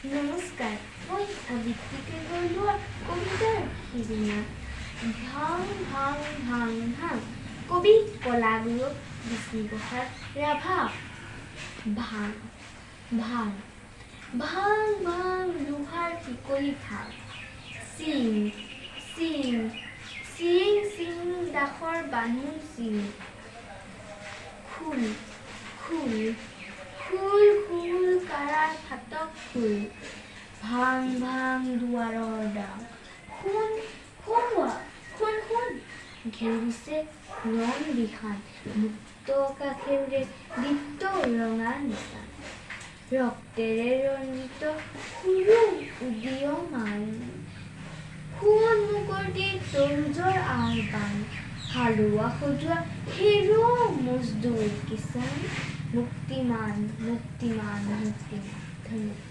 নমস্কাৰ, মই আবৃত্তিকে বলোৱাৰ কবিতাৰ সিদিনা ভাং ভাং ভাং ভাং কবি কলাগুৰু বিষ্ণুপ্ৰসাদ ৰাভা। ভাং ভাং ভাং ভাং লোহাৰ শিকলি ভাং চিং চিং চিং চিং দাসৰ বান্ধোন চিং খোল খোল খোল খোল কাৰাৰ ফাটক খোল ভাং ভাং দুৱাৰৰ দাং শুন শুনোৱা শুন শুন ঘেৰিছে ৰং দিশান মুক্ত আকাশেৰে দীপ্ত ৰঙা নিশান ৰক্তেৰে ৰঞ্জিত সুৰু উদীয়মান সোণ মুকৰ্দী তৰুজৰ আহ্বান হালোৱা সজোৱা হেৰো মজদুৰ কিষাণ মুক্তিমান মুক্তিমান মুক্তিমান। ধন্যবাদ।